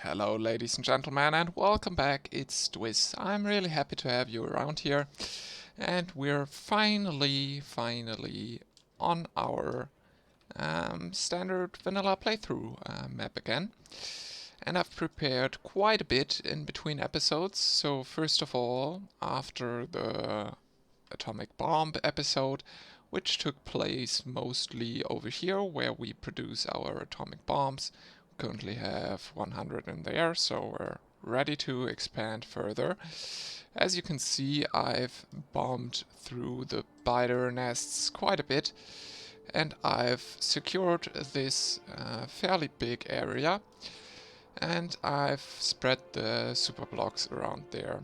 Hello ladies and gentlemen and welcome back, it's Twiz. I'm really happy to have you around here and we're finally on our standard vanilla playthrough map again. And I've prepared quite a bit in between episodes. So first of all, after the atomic bomb episode, which took place mostly over here where we produce our atomic bombs. We currently have 100 in there, so we're ready to expand further. As you can see, I've bombed through the spider nests quite a bit, and I've secured this fairly big area. And I've spread the super blocks around there.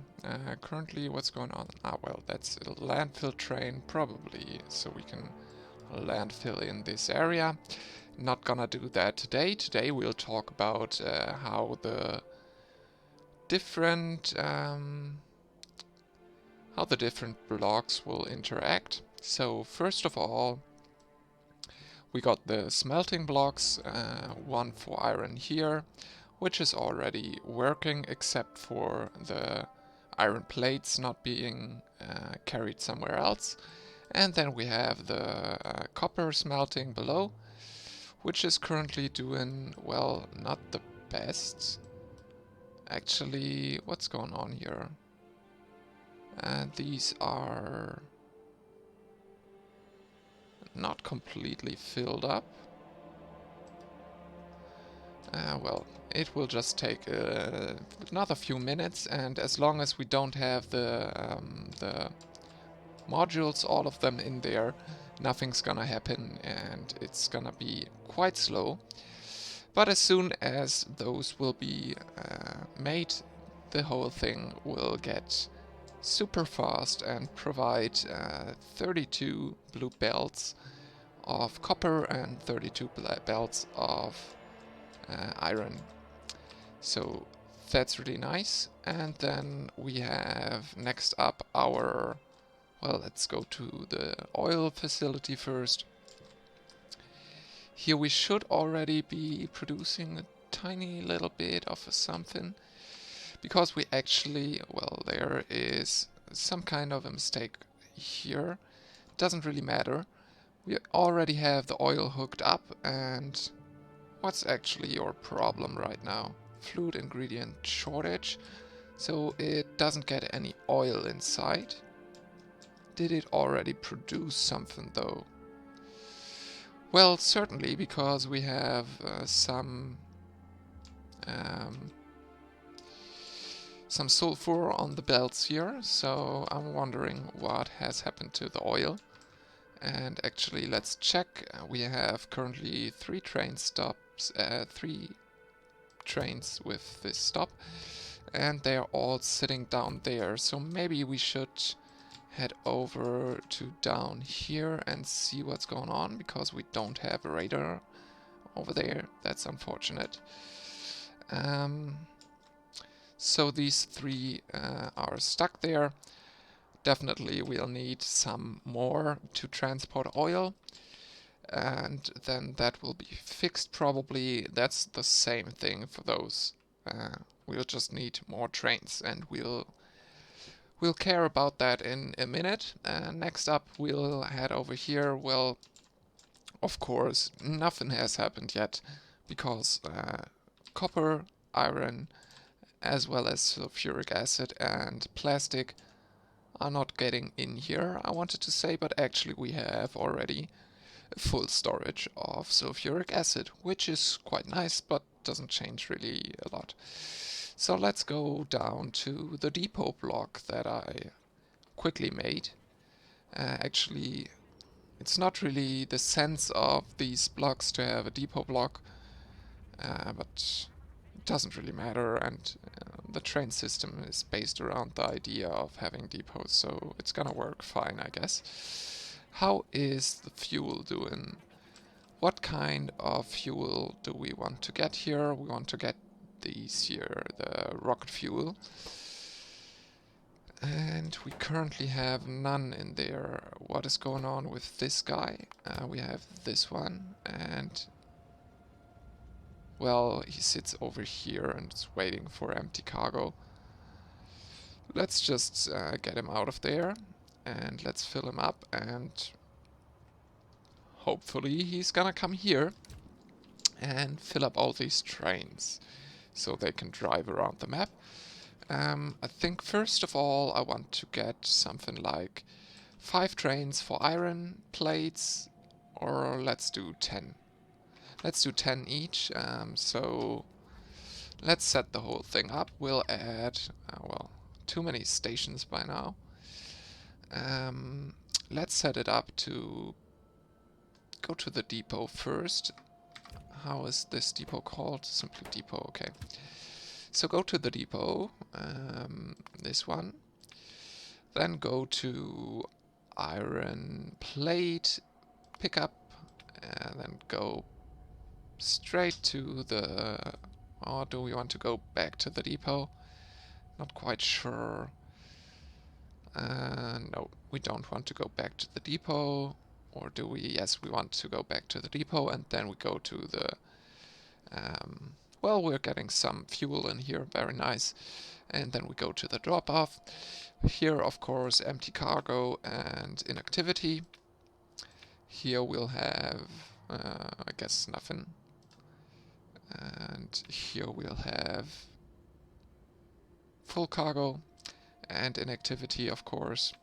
Currently, what's going on? Well, that's a landfill train, probably, so we can landfill in this area. Not gonna do that today. Today we'll talk about how the different blocks will interact. So first of all, we got the smelting blocks, one for iron here, which is already working except for the iron plates not being carried somewhere else. And then we have the copper smelting below, which is currently doing, well, not the best. Actually, what's going on here? These are not completely filled up. Well, it will just take another few minutes, and as long as we don't have the modules, all of them in there, nothing's gonna happen and it's gonna be quite slow. But as soon as those will be made, the whole thing will get super fast and provide 32 blue belts of copper and 32 belts of iron. So that's really nice. And then we have next up our, well, let's go to the oil facility first. Here we should already be producing a tiny little bit of something, because we actually, well, there is some kind of a mistake here. Doesn't really matter. We already have the oil hooked up, and what's actually your problem right now? Fluid ingredient shortage, so it doesn't get any oil inside. Did it already produce something though? Well, certainly, because we have some sulfur on the belts here, so I'm wondering what has happened to the oil. And actually, let's check. We have currently 3 train stops, 3 trains with this stop, and they are all sitting down there. So maybe we should head over to down here and see what's going on, because we don't have a radar over there. That's unfortunate. So these 3 are stuck there. Definitely we'll need some more to transport oil, and then that will be fixed probably. That's the same thing for those. We'll just need more trains, and we'll care about that in a minute. Next up we'll head over here. Well, of course nothing has happened yet, because copper, iron, as well as sulfuric acid and plastic are not getting in here, I wanted to say, but actually we have already a full storage of sulfuric acid, which is quite nice, but doesn't change really a lot. So let's go down to the depot block that I quickly made. Actually, it's not really the sense of these blocks to have a depot block, but it doesn't really matter, and the train system is based around the idea of having depots, so it's gonna work fine, I guess. How is the fuel doing? What kind of fuel do we want to get here? We want to get these here, the rocket fuel. And we currently have none in there. What is going on with this guy? We have this one, and Well, he sits over here and is waiting for empty cargo. Let's just get him out of there and let's fill him up, and hopefully he's gonna come here and fill up all these trains so they can drive around the map. I think first of all I want to get something like 5 trains for iron plates, or let's do 10. Let's do 10 each, so let's set the whole thing up. We'll add, well, too many stations by now. Let's set it up to go to the depot first. How is this depot called? Simply depot, okay. So go to the depot, this one. Then go to iron plate pickup, and then go straight to the... Or do we want to go back to the depot? Not quite sure. No, we don't want to go back to the depot. Or do we? Yes, we want to go back to the depot, and then we go to the... well, we're getting some fuel in here, very nice. And then we go to the drop-off. Here, of course, empty cargo and inactivity. Here we'll have, I guess, nothing. And here we'll have full cargo and inactivity, of course.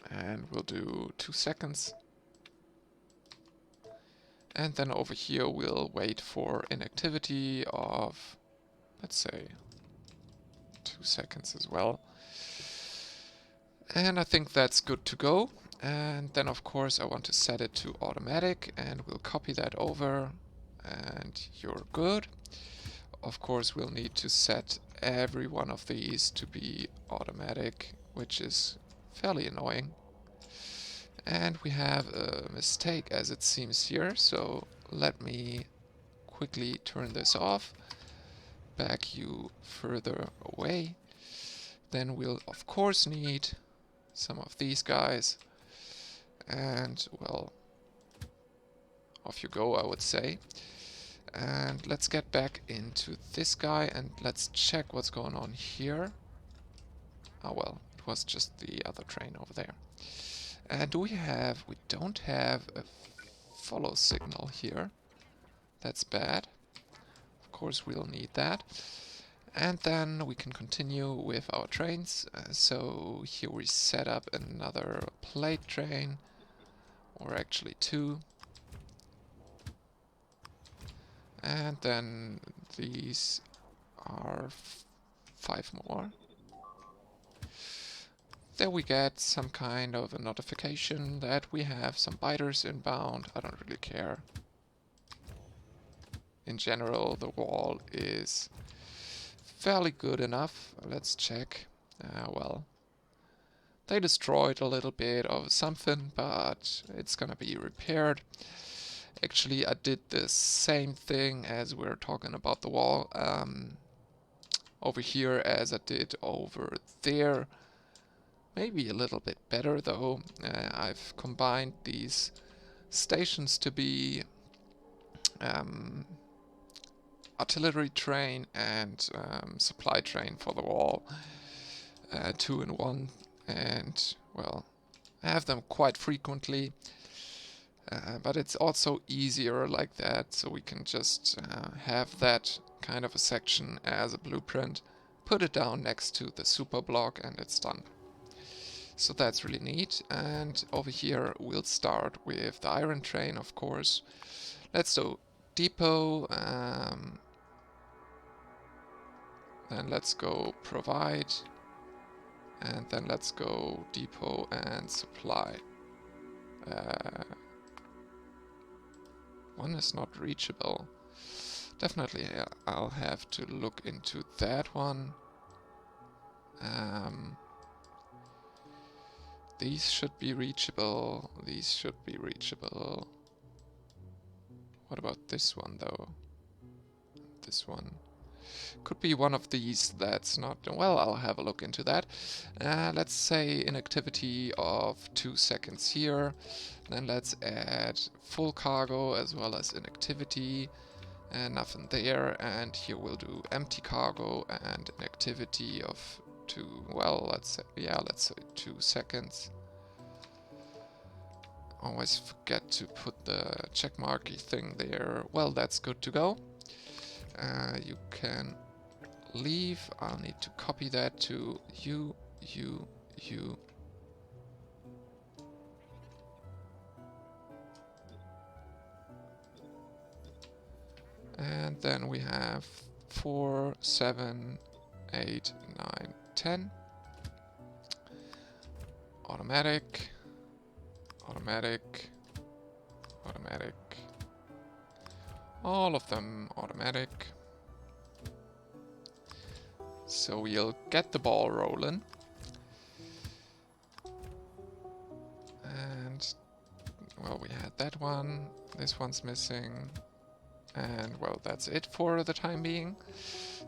And we'll do 2 seconds. And then over here we'll wait for inactivity of, let's say, 2 seconds as well. And I think that's good to go. And then of course I want to set it to automatic, and we'll copy that over, and you're good. Of course we'll need to set every one of these to be automatic, which is fairly annoying. And we have a mistake as it seems here, so let me quickly turn this off, back you further away. Then we'll of course need some of these guys, and well, off you go, I would say. And let's get back into this guy and let's check what's going on here. Oh well, it was just the other train over there. Do we have... we don't have a follow signal here. That's bad. Of course we'll need that. And then we can continue with our trains. So here we set up another plate train, or actually 2. And then these are 5 more. There we get some kind of a notification that we have some biters inbound. I don't really care. In general, the wall is fairly good enough. Let's check. Well, they destroyed a little bit of something, but it's gonna be repaired. Actually, I did the same thing as we're talking about the wall over here as I did over there. Maybe a little bit better though. I've combined these stations to be artillery train and supply train for the wall, 2 in 1, and well, I have them quite frequently, but it's also easier like that, so we can just have that kind of a section as a blueprint, put it down next to the super block, and it's done. So that's really neat. And over here we'll start with the iron train, of course. Let's do depot, then let's go provide, and then let's go depot and supply. One is not reachable. Definitely I'll have to look into that one. These should be reachable. These should be reachable. What about this one though? This one. Could be one of these that's not... well, I'll have a look into that. Let's say inactivity of 2 seconds here. Then let's add full cargo as well as inactivity. and nothing there. And here we'll do empty cargo and an activity of 2, well, let's say 2 seconds. Always forget to put the checkmarky thing there. Well, that's good to go. You can leave. I'll need to copy that to you. And then we have 4, 7, 8, 9, 10. Automatic, automatic, automatic. All of them automatic. So we'll get the ball rolling. And, well, we had that one. This one's missing. And, well, that's it for the time being.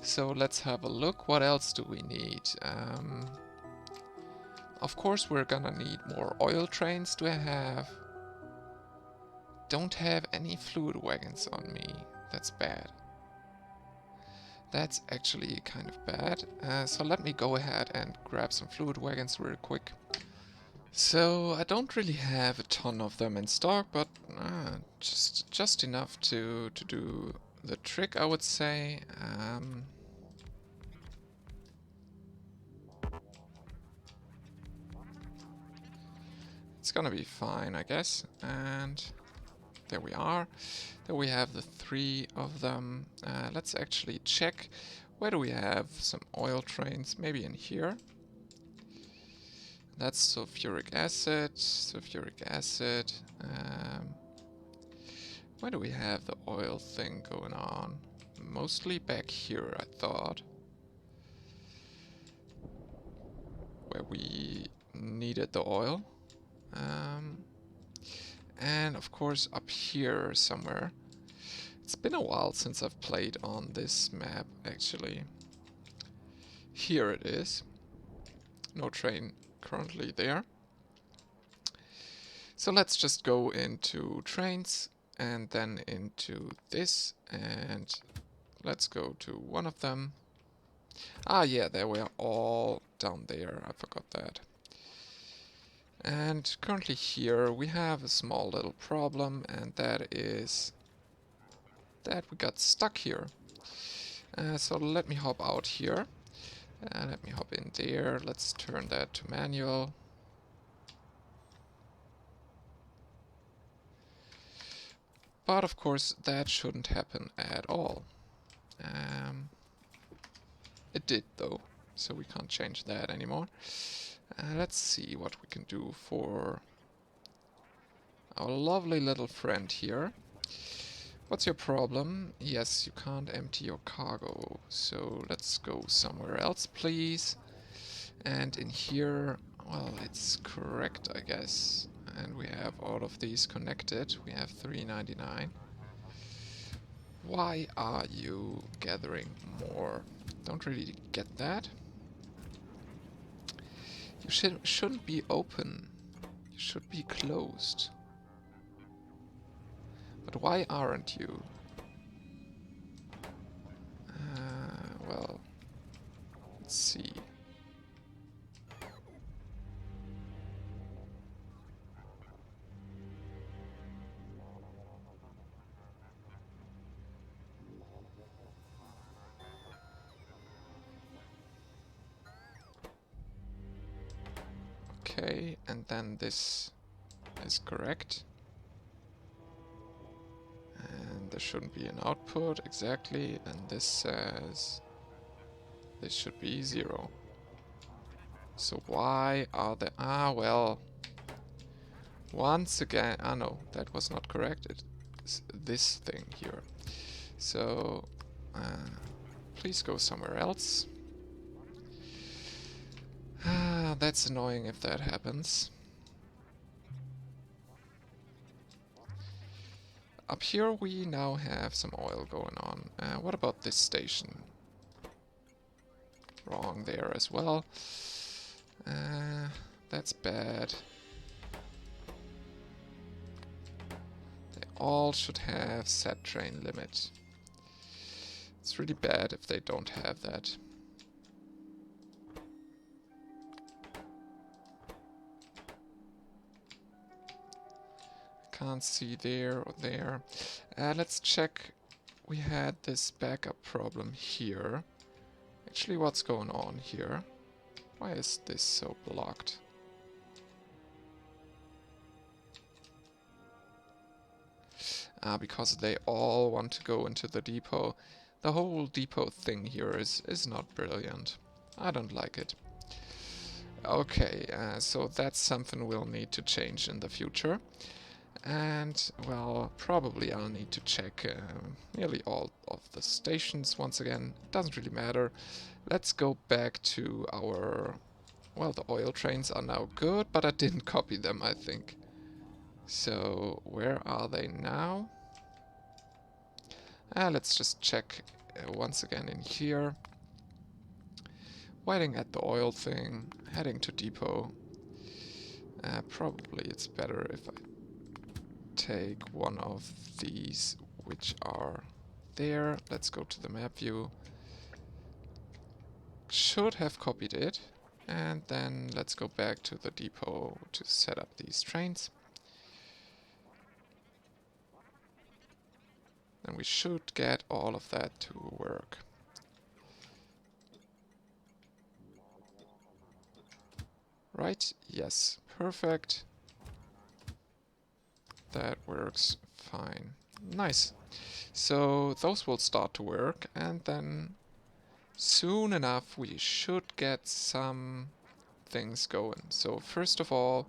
So let's have a look. What else do we need? Of course, we're gonna need more oil trains. Do I have... Don't have any fluid wagons on me. That's bad. That's actually kind of bad. So let me go ahead and grab some fluid wagons real quick. So I don't really have a ton of them in stock, but just enough to do the trick, I would say. It's gonna be fine, I guess. And there we are. There we have the 3 of them. Let's actually check. Where do we have some oil trains? Maybe in here. That's sulfuric acid. Sulfuric acid. Where do we have the oil thing going on? Mostly back here, I thought. Where we needed the oil. And of course up here somewhere. It's been a while since I've played on this map, actually. Here it is. No train currently there. So let's just go into trains and then into this, and let's go to one of them. Ah yeah, they were all down there, I forgot that. And currently here we have a small little problem, and that is that we got stuck here. So let me hop out here. Let me hop in there. Let's turn that to manual. But of course that shouldn't happen at all. It did though, so we can't change that anymore. Let's see what we can do for our lovely little friend here. What's your problem? Yes, you can't empty your cargo, so let's go somewhere else, please. And in here, well, it's correct, I guess. And we have all of these connected. We have 399. Why are you gathering more? Don't really get that. You shouldn't be open. You should be closed. But why aren't you? Well, let's see. Okay, and then this is correct. And there shouldn't be an output, exactly. And this says this should be 0. So why are there... Ah, well. Once again... Ah, no, that was not correct. It's this thing here. So, please go somewhere else. Ah, that's annoying if that happens. Up here we now have some oil going on. What about this station? Wrong there as well. That's bad. They all should have set train limit. It's really bad if they don't have that. Can't see there or there. Let's check. We had this backup problem here. Actually, what's going on here? Why is this so blocked? Because they all want to go into the depot. The whole depot thing here is not brilliant. I don't like it. Okay, so that's something we'll need to change in the future. And, well, probably I'll need to check nearly all of the stations once again. Doesn't really matter. Let's go back to our... Well, the oil trains are now good, but I didn't copy them, I think. So, where are they now? Let's just check once again in here. Waiting at the oil thing, heading to depot. Probably it's better if I take one of these which are there. Let's go to the map view. Should have copied it. And then let's go back to the depot to set up these trains. And we should get all of that to work. Right? Yes. Perfect. That works fine. Nice. So those will start to work, and then soon enough we should get some things going. So first of all,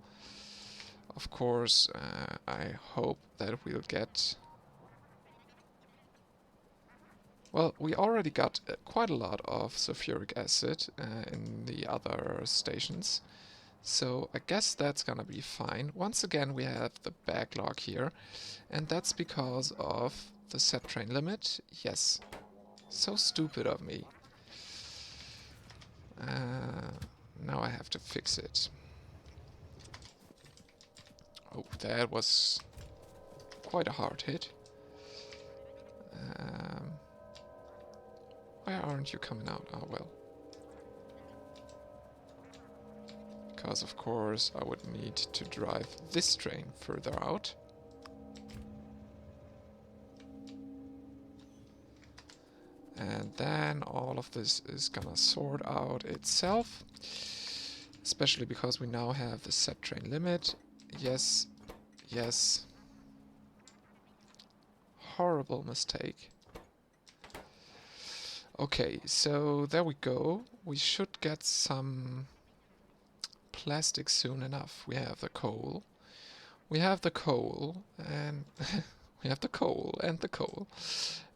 of course, I hope that we'll get... Well, we already got quite a lot of sulfuric acid in the other stations. So I guess that's gonna be fine. Once again, we have the backlog here, and that's because of the set train limit. Yes, so stupid of me. Now I have to fix it. Oh, that was quite a hard hit. Why aren't you coming out? Oh well. Because of course I would need to drive this train further out. And then all of this is gonna sort out itself. Especially because we now have the set train limit. Yes, yes. Horrible mistake. Okay, so there we go. We should get some plastic soon enough. We have the coal. We have the coal, and we have the coal and the coal.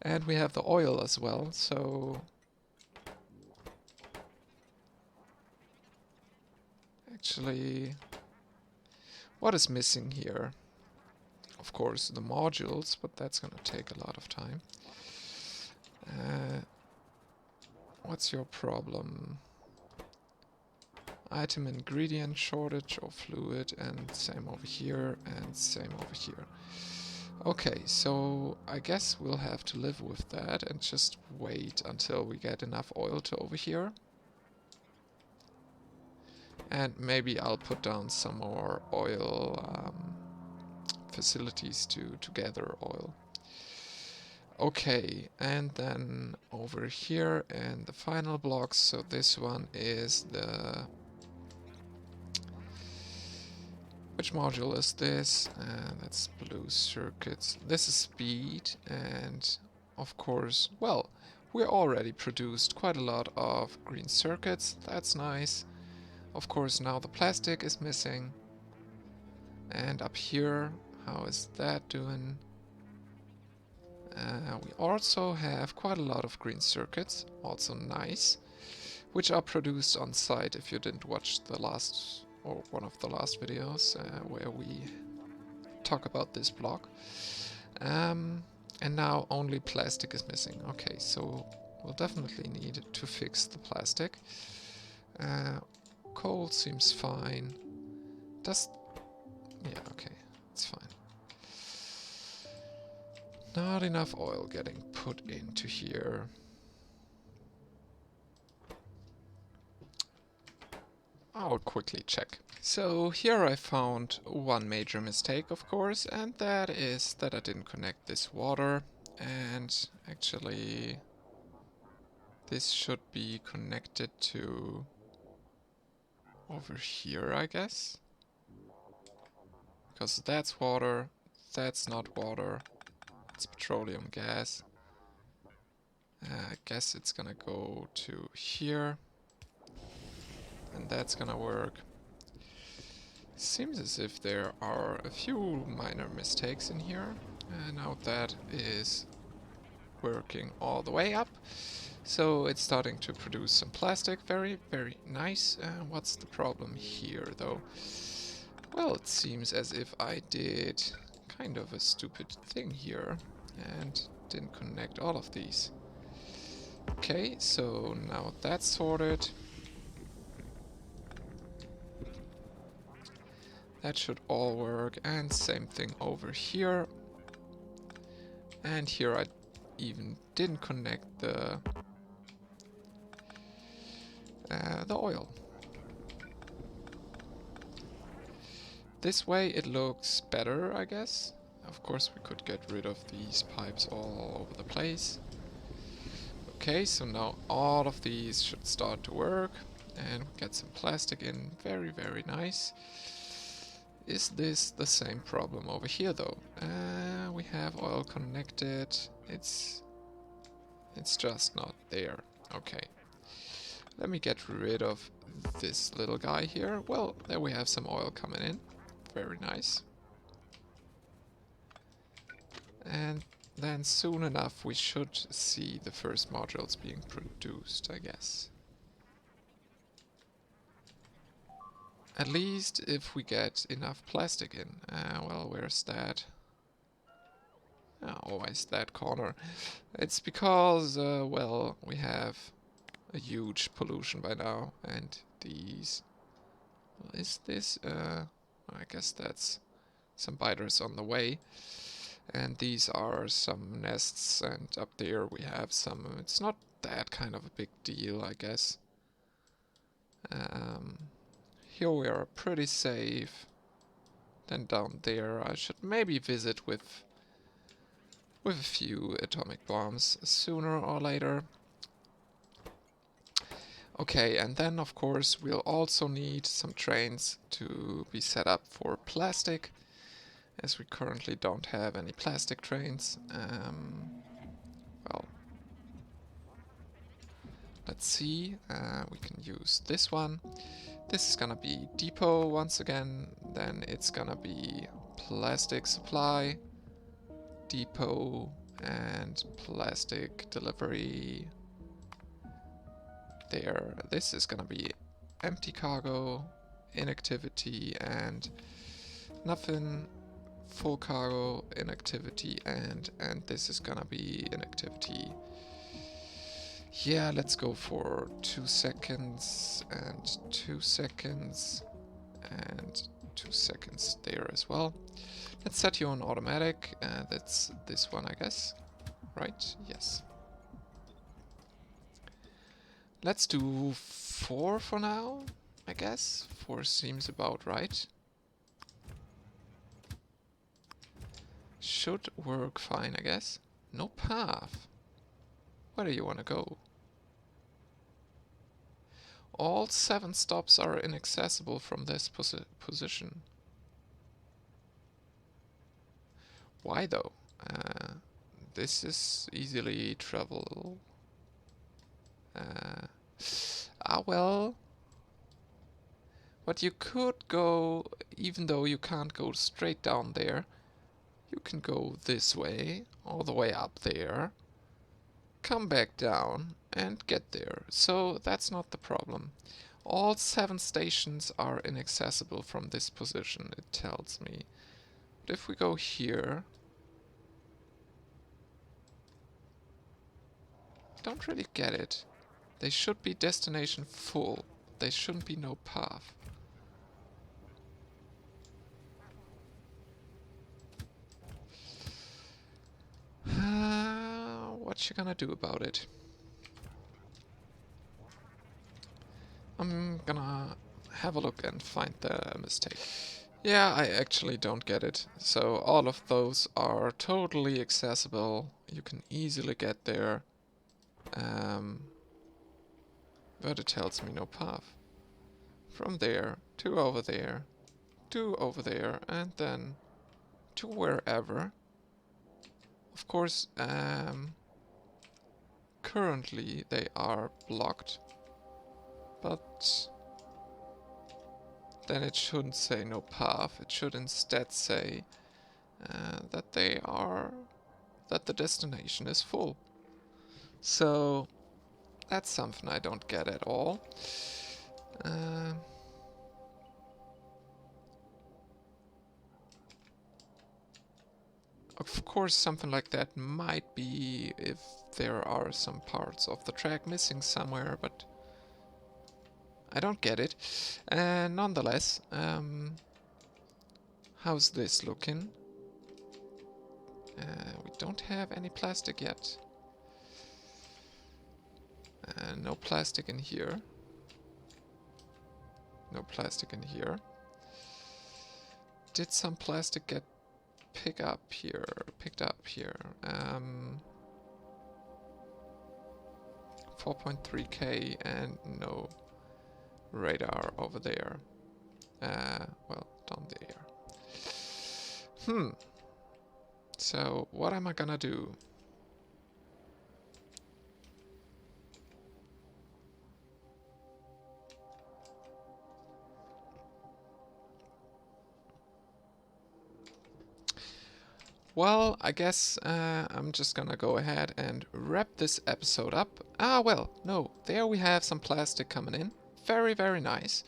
And we have the oil as well, so... Actually, what is missing here? Of course, the modules, but that's gonna take a lot of time. What's your problem? Item ingredient shortage or fluid, and same over here, and same over here. Okay, so I guess we'll have to live with that and just wait until we get enough oil to over here. And maybe I'll put down some more oil facilities to gather oil. Okay, and then over here in the final blocks, so this one is the... Which module is this? That's blue circuits. This is speed, and of course, well, we already produced quite a lot of green circuits. That's nice. Of course, now the plastic is missing. And up here, how is that doing? We also have quite a lot of green circuits, also nice, which are produced on site if you didn't watch the last, or one of the last videos where we talk about this block. And now only plastic is missing. Okay, so we'll definitely need to fix the plastic. Coal seems fine. Yeah, okay, it's fine. Not enough oil getting put into here. I'll quickly check. So here I found one major mistake, of course, and that is that I didn't connect this water. And actually, this should be connected to over here, I guess. Because that's water, that's not water, it's petroleum gas. I guess it's gonna go to here, and that's gonna work. Seems as if there are a few minor mistakes in here. Now that is working all the way up. So it's starting to produce some plastic. Very, very nice. What's the problem here, though? Well, it seems as if I did kind of a stupid thing here and didn't connect all of these. Okay, so now that's sorted. That should all work, and same thing over here. And here I even didn't connect the oil. This way it looks better, I guess. Of course we could get rid of these pipes all over the place. Okay, so now all of these should start to work, and we get some plastic in. Very, very nice. Is this the same problem over here, though? We have oil connected. It's just not there. Okay. Let me get rid of this little guy here. Well, there we have some oil coming in. Very nice. And then soon enough we should see the first modules being produced, I guess. At least if we get enough plastic in. Well, where's that? Always that corner. It's because, well, we have a huge pollution by now, and these... Is this, I guess that's some biters on the way. And these are some nests, and up there we have some... It's not that kind of a big deal, I guess. Here we are pretty safe. Then down there I should maybe visit with a few atomic bombs sooner or later. Okay, and then of course we'll also need some trains to be set up for plastic, as we currently don't have any plastic trains. Well, let's see, we can use this one. This is gonna be depot once again, then it's gonna be plastic supply, depot, and plastic delivery. There, this is gonna be empty cargo, inactivity, and nothing, full cargo, inactivity, and this is gonna be inactivity. Yeah, let's go for 2 seconds, and 2 seconds, and 2 seconds there as well. Let's set you on automatic, that's this one, I guess. Right? Yes. Let's do 4 for now, I guess. 4 seems about right. Should work fine, I guess. No path. Where do you want to go? All 7 stops are inaccessible from this position. Why though? This is easily travelable. Well. But you could go, even though you can't go straight down there, you can go this way, all the way up there, come back down, and get there. So that's not the problem. All 7 stations are inaccessible from this position, it tells me. But if we go here... don't really get it. They should be destination full. They shouldn't be no path. What you gonna do about it? I'm gonna have a look and find the mistake. Yeah, I actually don't get it. So all of those are totally accessible. You can easily get there. But it tells me no path. From there to over there to over there and then to wherever. Of course, currently they are blocked, but then it shouldn't say no path. It should instead say that that the destination is full. So that's something I don't get at all. Of course, something like that might be if there are some parts of the track missing somewhere, but I don't get it. And nonetheless, how's this looking? We don't have any plastic yet. No plastic in here. No plastic in here. Did some plastic get picked up here? 4.3k and no radar over there. Well, down there. So, what am I gonna do? Well, I guess I'm just gonna go ahead and wrap this episode up. Ah, well, no, there we have some plastic coming in. Very, very nice.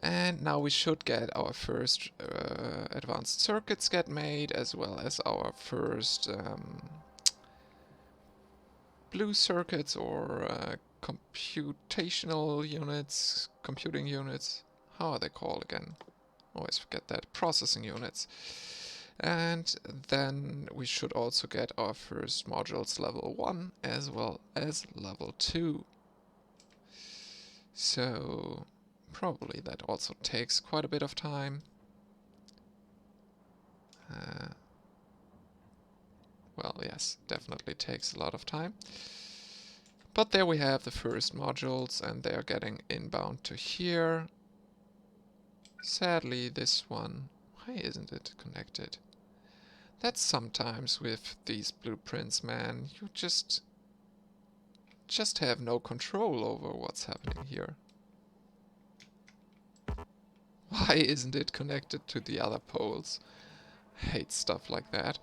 And now we should get our first advanced circuits get made, as well as our first blue circuits or computational units, computing units. How are they called again? Always forget that. Processing units. And then we should also get our first modules level 1 as well as level 2. So probably that also takes quite a bit of time. Well, yes, definitely takes a lot of time. But there we have the first modules, and they are getting inbound to here. Sadly, this one, why isn't it connected? That's sometimes with these blueprints, man. You just have no control over what's happening here. Why isn't it connected to the other poles? Hate stuff like that.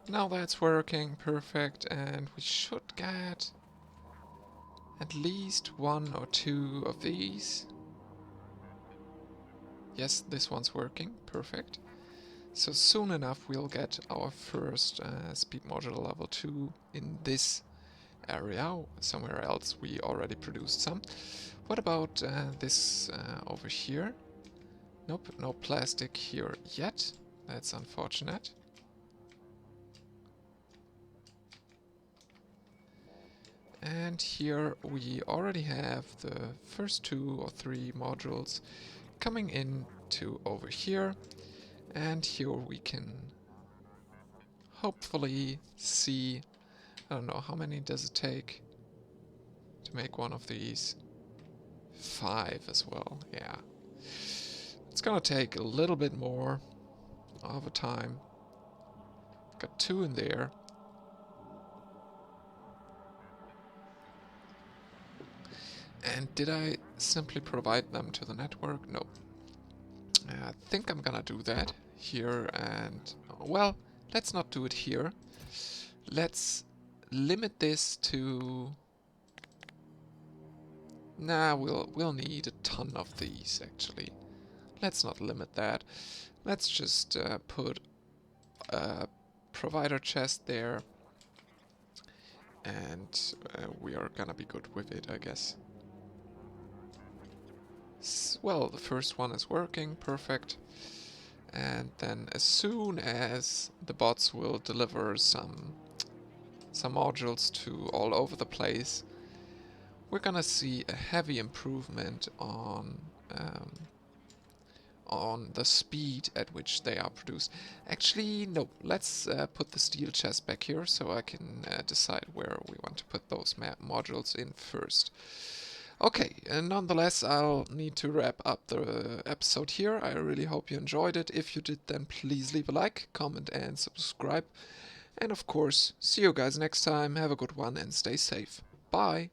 Now that's working perfect, and we should get at least 1 or 2 of these. Yes, this one's working, perfect. So soon enough we'll get our first speed module level 2 in this area. Somewhere else we already produced some. What about this over here? Nope, no plastic here yet. That's unfortunate. And here we already have the first 2 or 3 modules coming in to over here. And here we can hopefully see, I don't know, how many does it take to make one of these? 5 as well, yeah. It's gonna take a little bit more of a time. Got 2 in there. And did I simply provide them to the network? No. I think I'm gonna do that here and... well, let's not do it here. Let's limit this to... nah, we'll need a ton of these, actually. Let's not limit that. Let's just put a provider chest there. And we are gonna be good with it, I guess. Well, the first one is working, perfect. And then as soon as the bots will deliver some modules to all over the place, we're gonna see a heavy improvement on the speed at which they are produced. Actually, no, let's put the steel chest back here so I can decide where we want to put those modules in first. Okay, and nonetheless, I'll need to wrap up the episode here. I really hope you enjoyed it. If you did, then please leave a like, comment, and subscribe. And of course, see you guys next time. Have a good one and stay safe. Bye!